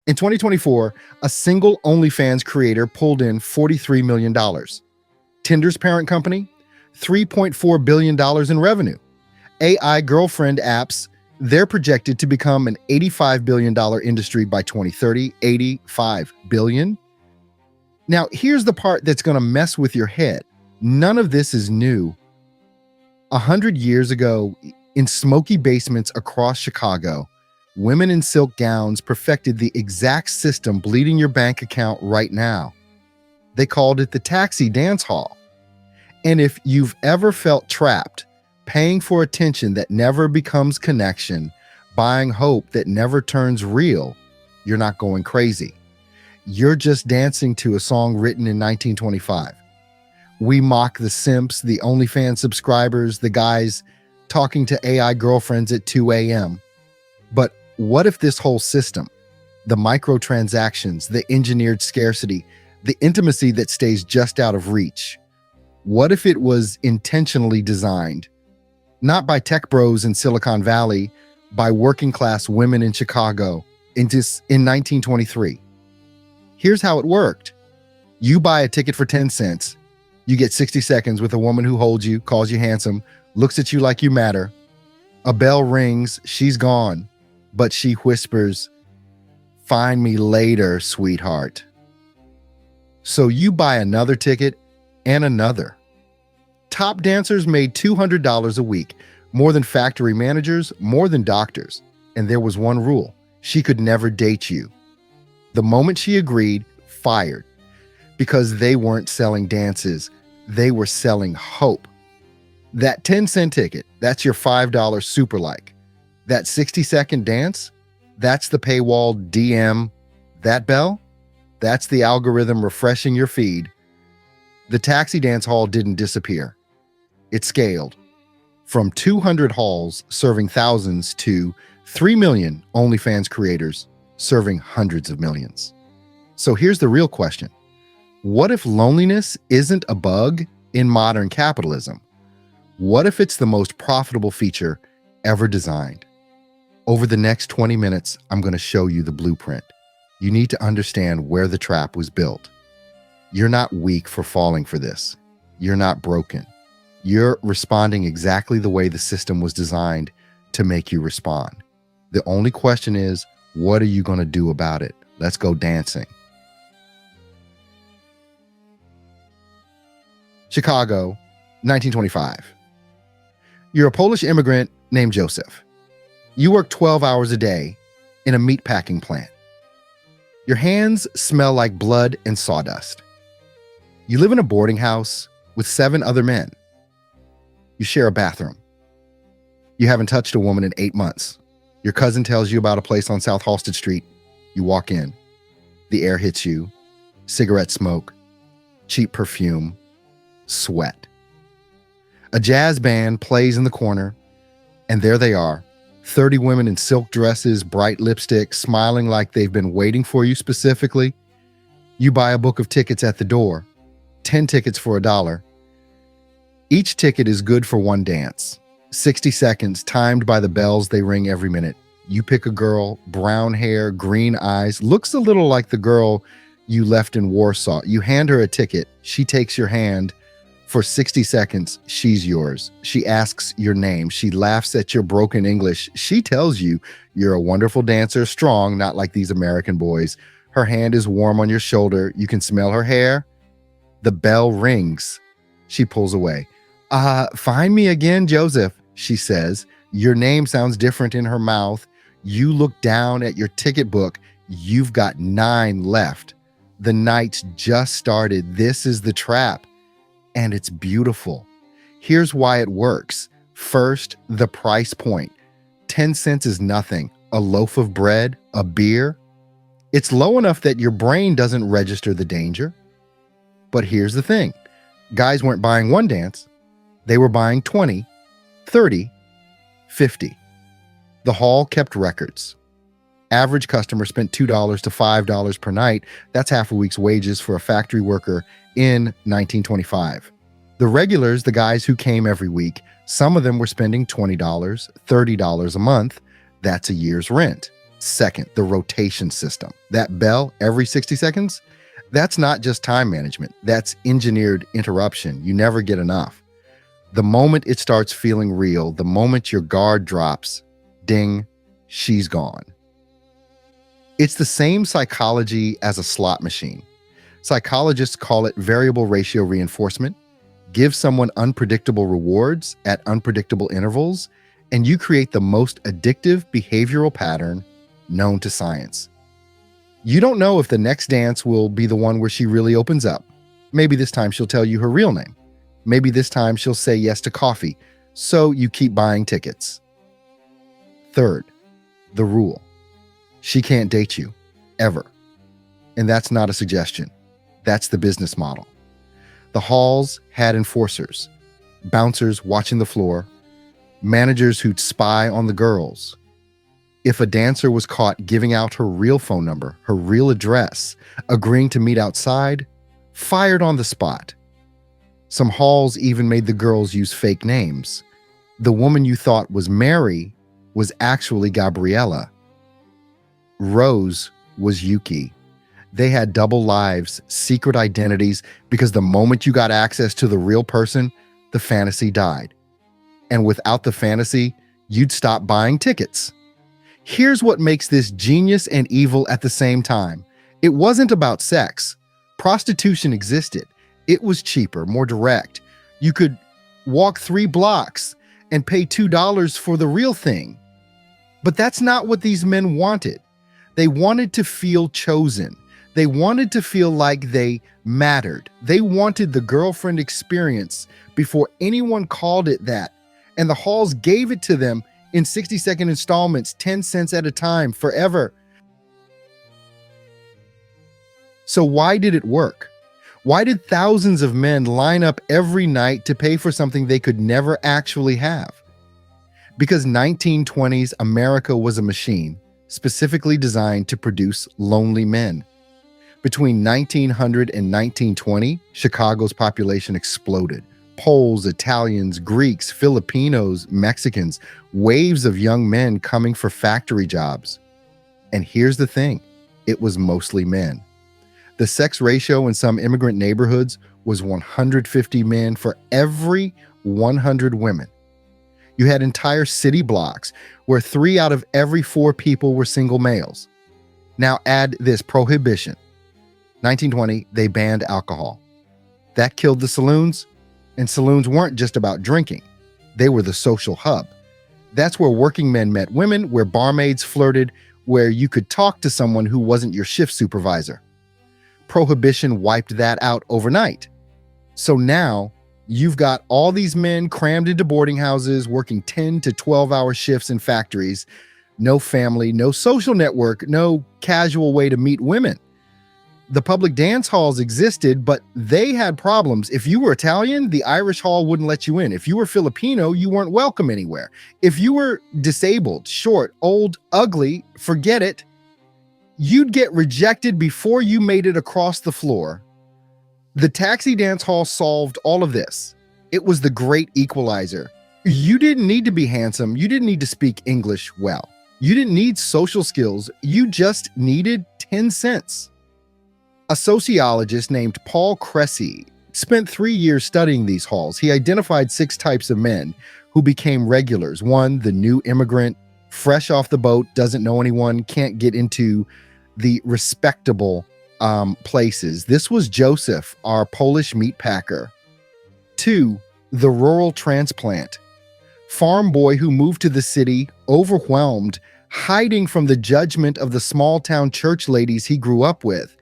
In 2024, a single OnlyFans creator pulled in $43 million. Tinder's parent company, $3.4 billion in revenue. AI girlfriend apps, they're projected to become an $85 billion industry by 2030. $85 billion. Now, here's the part that's going to mess with your head. None of this is new. 100 years ago, in smoky basements across Chicago, women in silk gowns perfected the exact system bleeding your bank account right now. They called it the taxi dance hall. And if you've ever felt trapped, paying for attention that never becomes connection, buying hope that never turns real, you're not going crazy. You're just dancing to a song written in 1925. We mock the simps, the OnlyFans subscribers, the guys talking to AI girlfriends at 2 a.m. But what if this whole system, the microtransactions, the engineered scarcity, the intimacy that stays just out of reach, what if it was intentionally designed, not by tech bros in Silicon Valley, by working class women in Chicago in 1923? Here's how it worked. You buy a ticket for 10 cents. You get 60 seconds with a woman who holds you, calls you handsome, looks at you like you matter. A bell rings, she's gone, but she whispers, "Find me later, sweetheart." So you buy another ticket and another. Top dancers made $200 a week, more than factory managers, more than doctors. And there was one rule: she could never date you. The moment she agreed, fired. Because they weren't selling dances, they were selling hope. That 10-cent ticket, that's your $5 super like. That 60-second dance, that's the paywall DM. That bell, that's the algorithm refreshing your feed. The taxi dance hall didn't disappear. It scaled from 200 halls serving thousands to 3 million OnlyFans creators serving hundreds of millions. So here's the real question. What if loneliness isn't a bug in modern capitalism? What if it's the most profitable feature ever designed? Over the next 20 minutes, I'm going to show you the blueprint. You need to understand where the trap was built. You're not weak for falling for this. You're not broken. You're responding exactly the way the system was designed to make you respond. The only question is, what are you going to do about it? Let's go dancing. Chicago, 1925. You're a Polish immigrant named Joseph. You work 12 hours a day in a meatpacking plant. Your hands smell like blood and sawdust. You live in a boarding house with 7 other men. You share a bathroom. You haven't touched a woman in 8 months. Your cousin tells you about a place on South Halsted Street. You walk in. The air hits you. Cigarette smoke. Cheap perfume. Sweat. A jazz band plays in the corner, and there they are, 30 women in silk dresses, bright lipstick, smiling like they've been waiting for you specifically. You buy a book of tickets at the door, 10 tickets for $1. Each ticket is good for one dance, 60 seconds timed by the bells they ring every minute. You pick a girl, brown hair, green eyes, looks a little like the girl you left in Warsaw. You hand her a ticket. She takes your hand. For 60 seconds, she's yours. She asks your name. She laughs at your broken English. She tells you you're a wonderful dancer, strong, not like these American boys. Her hand is warm on your shoulder. You can smell her hair. The bell rings. She pulls away. Find me again, Joseph, she says. Your name sounds different in her mouth. You look down at your ticket book. You've got 9 left. The night's just started. This is the trap. And it's beautiful. Here's why it works. First, the price point. 10 cents is nothing. A loaf of bread, a beer. It's low enough that your brain doesn't register the danger. But here's the thing. Guys weren't buying one dance. They were buying 20, 30, 50. The hall kept records. Average customer spent $2 to $5 per night. That's half a week's wages for a factory worker in 1925. The regulars, the guys who came every week, some of them were spending $20, $30 a month. That's a year's rent. Second, the rotation system. That bell every 60 seconds, that's not just time management. That's engineered interruption. You never get enough. The moment it starts feeling real, the moment your guard drops, ding, she's gone. It's the same psychology as a slot machine. Psychologists call it variable ratio reinforcement. Give someone unpredictable rewards at unpredictable intervals, and you create the most addictive behavioral pattern known to science. You don't know if the next dance will be the one where she really opens up. Maybe this time she'll tell you her real name. Maybe this time she'll say yes to coffee, so you keep buying tickets. Third, the rule. She can't date you, ever. And that's not a suggestion. That's the business model. The halls had enforcers, bouncers watching the floor, managers who'd spy on the girls. If a dancer was caught giving out her real phone number, her real address, agreeing to meet outside, fired on the spot. Some halls even made the girls use fake names. The woman you thought was Mary was actually Gabriella. Rose was Yuki. They had double lives, secret identities, because the moment you got access to the real person, the fantasy died. And without the fantasy, you'd stop buying tickets. Here's what makes this genius and evil at the same time. It wasn't about sex. Prostitution existed. It was cheaper, more direct. You could walk 3 blocks and pay $2 for the real thing. But that's not what these men wanted. They wanted to feel chosen. They wanted to feel like they mattered. They wanted the girlfriend experience before anyone called it that. And the halls gave it to them in 60-second installments, 10 cents at a time, forever. So why did it work? Why did thousands of men line up every night to pay for something they could never actually have? Because 1920s America was a machine specifically designed to produce lonely men. Between 1900 and 1920, Chicago's population exploded. Poles, Italians, Greeks, Filipinos, Mexicans, waves of young men coming for factory jobs. And here's the thing, it was mostly men. The sex ratio in some immigrant neighborhoods was 150 men for every 100 women. You had entire city blocks where 3 out of every 4 people were single males. Now add this Prohibition. 1920, they banned alcohol. That killed the saloons, and saloons weren't just about drinking. They were the social hub. That's where working men met women, where barmaids flirted, where you could talk to someone who wasn't your shift supervisor. Prohibition wiped that out overnight. So now you've got all these men crammed into boarding houses, working 10 to 12-hour shifts in factories, no family, no social network, no casual way to meet women. The public dance halls existed, but they had problems. If you were Italian, the Irish hall wouldn't let you in. If you were Filipino, you weren't welcome anywhere. If you were disabled, short, old, ugly, forget it. You'd get rejected before you made it across the floor. The taxi dance hall solved all of this. It was the great equalizer. You didn't need to be handsome. You didn't need to speak English well. You didn't need social skills. You just needed 10 cents. A sociologist named Paul Cressy spent 3 years studying these halls. He identified 6 types of men who became regulars. 1, the new immigrant, fresh off the boat, doesn't know anyone, can't get into the respectable places. This was Joseph, our Polish meat packer. 2, the rural transplant, farm boy who moved to the city, overwhelmed, hiding from the judgment of the small town church ladies he grew up with.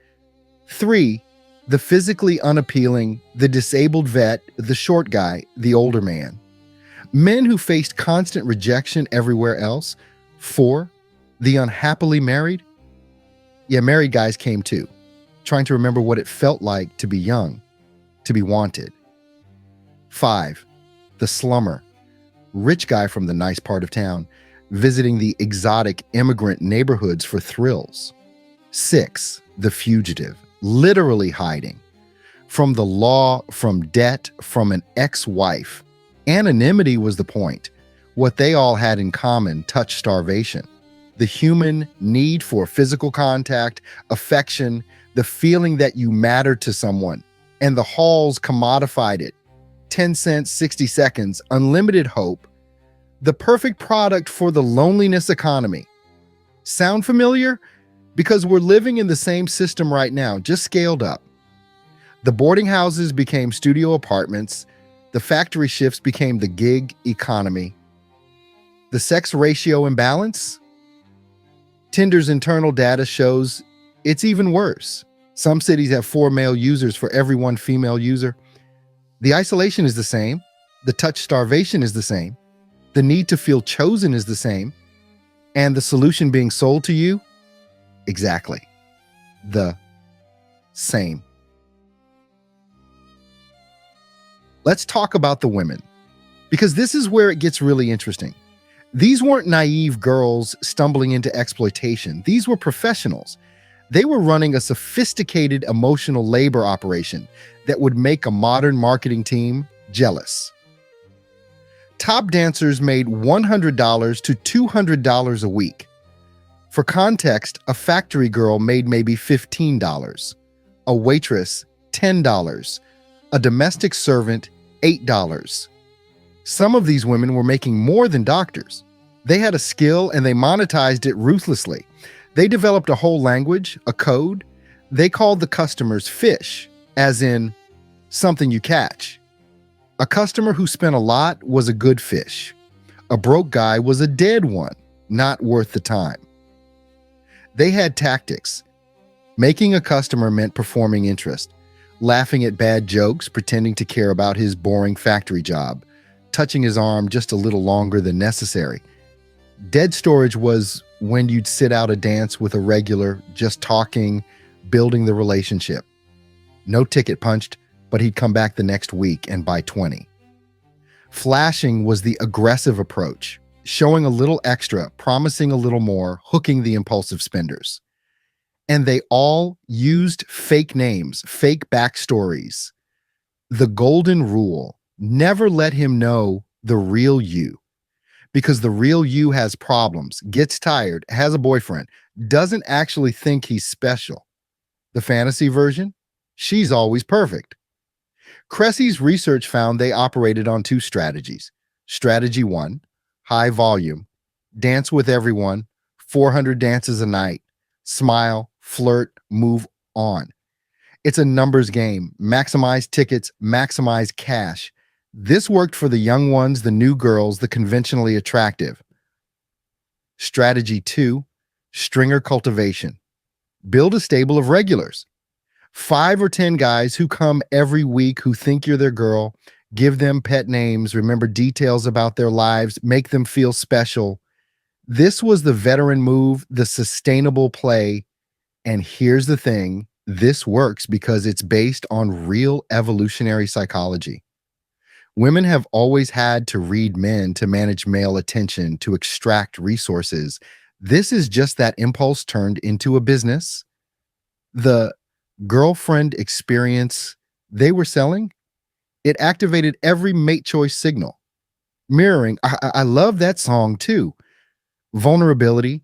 3, the physically unappealing, the disabled vet, the short guy, the older man. Men who faced constant rejection everywhere else. 4, the unhappily married. Yeah, married guys came too, trying to remember what it felt like to be young, to be wanted. 5, the slummer, rich guy from the nice part of town, visiting the exotic immigrant neighborhoods for thrills. 6, the fugitive, literally hiding from the law, from debt, from an ex-wife. Anonymity was the point. What they all had in common, touch starvation. The human need for physical contact, affection, the feeling that you matter to someone. And the halls commodified it. 10 cents, 60 seconds, unlimited hope. The perfect product for the loneliness economy. Sound familiar? Because we're living in the same system right now, just scaled up. The boarding houses became studio apartments. The factory shifts became the gig economy. The sex ratio imbalance? Tinder's internal data shows it's even worse. Some cities have 4 male users for every 1 female user. The isolation is the same. The touch starvation is the same. The need to feel chosen is the same. And the solution being sold to you? Exactly. The same. Let's talk about the women, because this is where it gets really interesting. These weren't naive girls stumbling into exploitation. These were professionals. They were running a sophisticated emotional labor operation that would make a modern marketing team jealous. Top dancers made $100 to $200 a week. For context, a factory girl made maybe $15, a waitress $10, a domestic servant $8. Some of these women were making more than doctors. They had a skill and they monetized it ruthlessly. They developed a whole language, a code. They called the customers fish, as in something you catch. A customer who spent a lot was a good fish. A broke guy was a dead one, not worth the time. They had tactics. Making a customer meant performing interest, laughing at bad jokes, pretending to care about his boring factory job, touching his arm just a little longer than necessary. Dead storage was when you'd sit out a dance with a regular, just talking, building the relationship. No ticket punched, but he'd come back the next week and buy 20. Flashing was the aggressive approach, showing a little extra, promising a little more, hooking the impulsive spenders. And they all used fake names, fake backstories. The golden rule: never let him know the real you. Because the real you has problems, gets tired, has a boyfriend, doesn't actually think he's special. The fantasy version? She's always perfect. Cressy's research found they operated on 2 strategies. Strategy 1, high volume, dance with everyone, 400 dances a night, smile, flirt, move on. It's a numbers game. Maximize tickets, maximize cash. This worked for the young ones, the new girls, the conventionally attractive. Strategy 2, stringer cultivation. Build a stable of regulars. 5 or 10 guys who come every week, who think you're their girl. Give them pet names, remember details about their lives, make them feel special. This was the veteran move, the sustainable play. And here's the thing, this works because it's based on real evolutionary psychology. Women have always had to read men to manage male attention, to extract resources. This is just that impulse turned into a business. The girlfriend experience they were selling, it activated every mate choice signal. Mirroring, I love that song too. Vulnerability,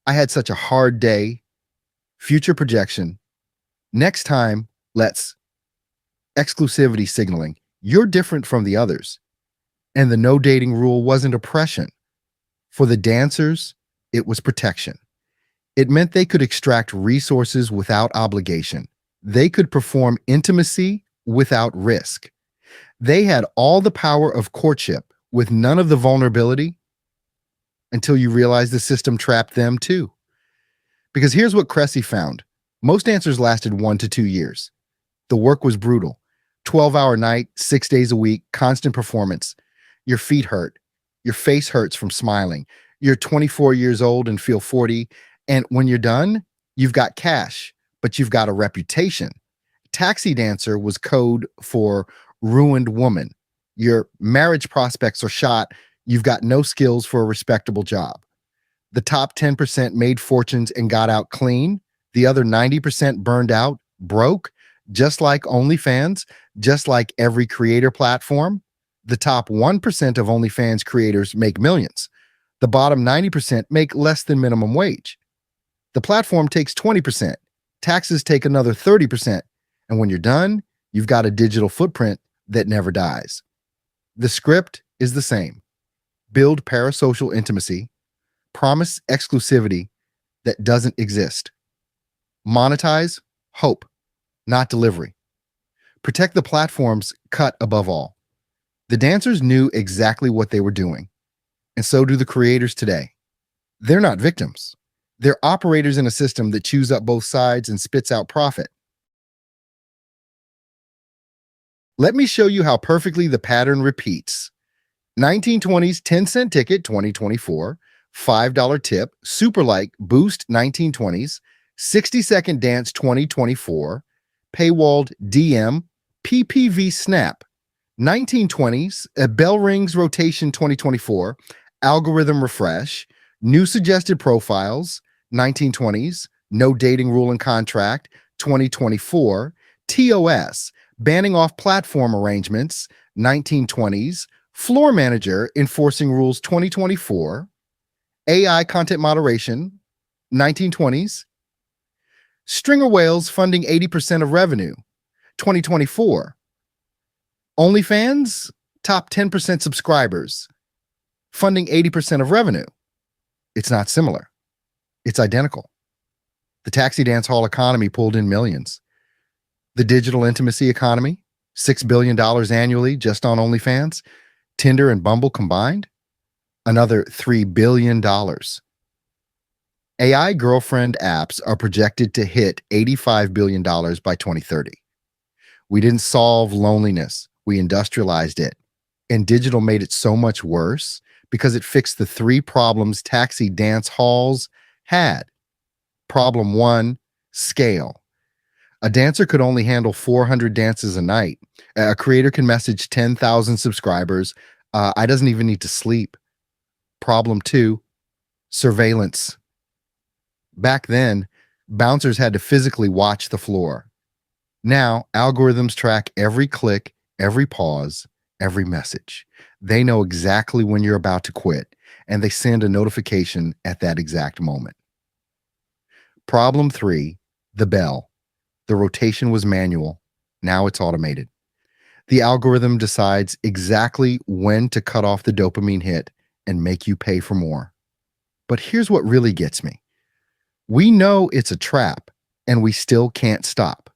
I had such a hard day. Future projection, next time, let's. Exclusivity signaling, you're different from the others. And the no dating rule wasn't oppression. For the dancers, it was protection. It meant they could extract resources without obligation. They could perform intimacy without risk. They had all the power of courtship with none of the vulnerability, until you realize the system trapped them too. Because here's what Cressy found. Most dancers lasted 1 to 2 years. The work was brutal. 12-hour night, 6 days a week, constant performance. Your feet hurt. Your face hurts from smiling. You're 24 years old and feel 40. And when you're done, you've got cash, but you've got a reputation. Taxi dancer was code for ruined woman. Your marriage prospects are shot. You've got no skills for a respectable job. The top 10% made fortunes and got out clean. The other 90% burned out, broke, just like OnlyFans, just like every creator platform. The top 1% of OnlyFans creators make millions. The bottom 90% make less than minimum wage. The platform takes 20%. Taxes take another 30%. And when you're done, you've got a digital footprint that never dies. The script is the same. Build parasocial intimacy, promise exclusivity that doesn't exist. Monetize hope, not delivery. Protect the platform's cut above all. The dancers knew exactly what they were doing, and so do the creators today. They're not victims. They're operators in a system that chews up both sides and spits out profit. Let me show you how perfectly the pattern repeats. 1920s 10-cent ticket 2024, $5 tip, super like boost 1920s, 60-second dance 2024, paywalled DM, PPV snap. 1920s, a bell rings rotation 2024, algorithm refresh, new suggested profiles, 1920s, no dating rule and contract, 2024, TOS, banning off platform arrangements, 1920s, floor manager enforcing rules 2024, AI content moderation, 1920s, stringer whales funding 80% of revenue, 2024, OnlyFans, top 10% subscribers, funding 80% of revenue. It's not similar. It's identical. The taxi dance hall economy pulled in millions. The digital intimacy economy, $6 billion annually just on OnlyFans. Tinder and Bumble combined, another $3 billion. AI girlfriend apps are projected to hit $85 billion by 2030. We didn't solve loneliness. We industrialized it. And digital made it so much worse because it fixed the three problems taxi dance halls had. Problem one, scale. A dancer could only handle 400 dances a night. A creator can message 10,000 subscribers. I doesn't even need to sleep. Problem two, surveillance. Back then, bouncers had to physically watch the floor. Now, algorithms track every click, every pause, every message. They know exactly when you're about to quit, and they send a notification at that exact moment. Problem three, the bell. The rotation was manual. Now it's automated. The algorithm decides exactly when to cut off the dopamine hit and make you pay for more. But here's what really gets me. We know it's a trap, and we still can't stop.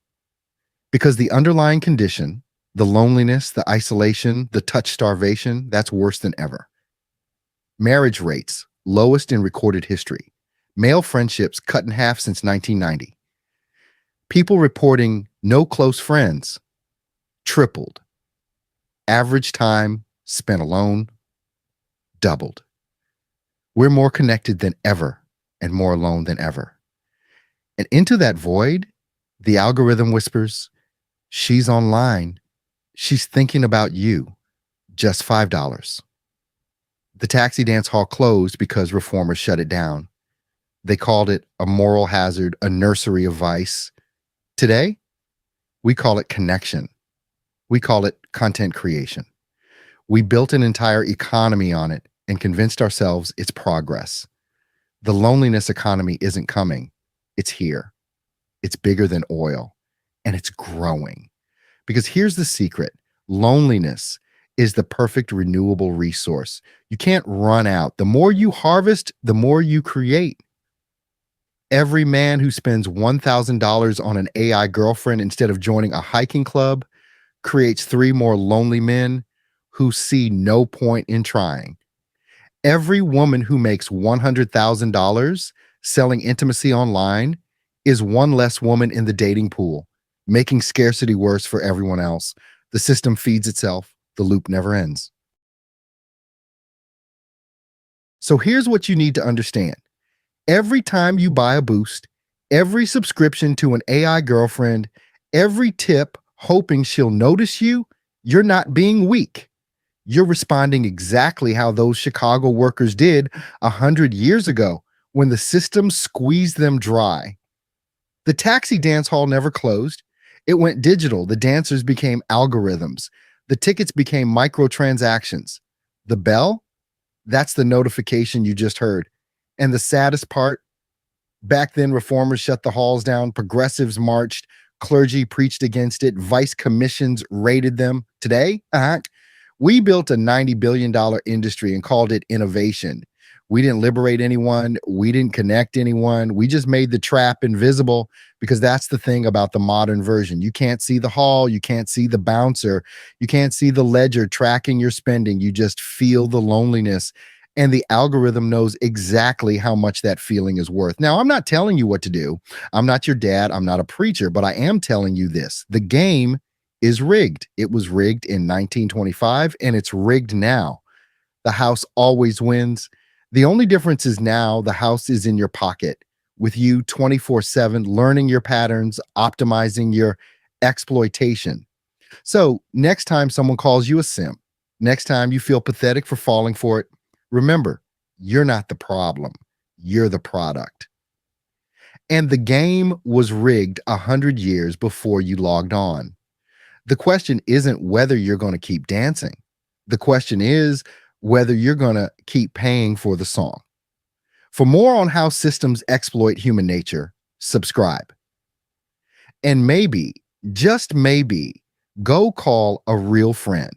Because the underlying condition, the loneliness, the isolation, the touch starvation, that's worse than ever. Marriage rates, lowest in recorded history. Male friendships cut in half since 1990. People reporting no close friends, tripled. Average time spent alone, doubled. We're more connected than ever and more alone than ever. And into that void, the algorithm whispers, she's online. She's thinking about you. Just $5. The taxi dance hall closed because reformers shut it down. They called it a moral hazard, a nursery of vice. Today, we call it connection. We call it content creation. We built an entire economy on it and convinced ourselves it's progress. The loneliness economy isn't coming. It's here. It's bigger than oil, and it's growing. Because here's the secret. Loneliness is the perfect renewable resource. You can't run out. The more you harvest, the more you create. Every man who spends $1,000 on an AI girlfriend instead of joining a hiking club creates 3 more lonely men who see no point in trying. Every woman who makes $100,000 selling intimacy online is 1 less woman in the dating pool, making scarcity worse for everyone else. The system feeds itself. The loop never ends. So here's what you need to understand. Every time you buy a boost, every subscription to an AI girlfriend, every tip hoping she'll notice you, you're not being weak. You're responding exactly how those Chicago workers did 100 years ago when the system squeezed them dry. The taxi dance hall never closed. It went digital. The dancers became algorithms. The tickets became microtransactions. The bell? That's the notification you just heard. And the saddest part, back then, reformers shut the halls down, progressives marched, clergy preached against it, vice commissions raided them. Today, we built a $90 billion industry and called it innovation. We didn't liberate anyone. We didn't connect anyone. We just made the trap invisible because that's the thing about the modern version. You can't see the hall. You can't see the bouncer. You can't see the ledger tracking your spending. You just feel the loneliness. And the algorithm knows exactly how much that feeling is worth. Now, I'm not telling you what to do. I'm not your dad. I'm not a preacher, but I am telling you this. The game is rigged. It was rigged in 1925 and it's rigged now. The house always wins. The only difference is now the house is in your pocket with you 24/7, learning your patterns, optimizing your exploitation. So, next time someone calls you a simp, next time you feel pathetic for falling for it, remember, you're not the problem. You're the product. And the game was rigged 100 years before you logged on. The question isn't whether you're going to keep dancing. The question is whether you're going to keep paying for the song. For more on how systems exploit human nature, subscribe. And maybe, just maybe, go call a real friend.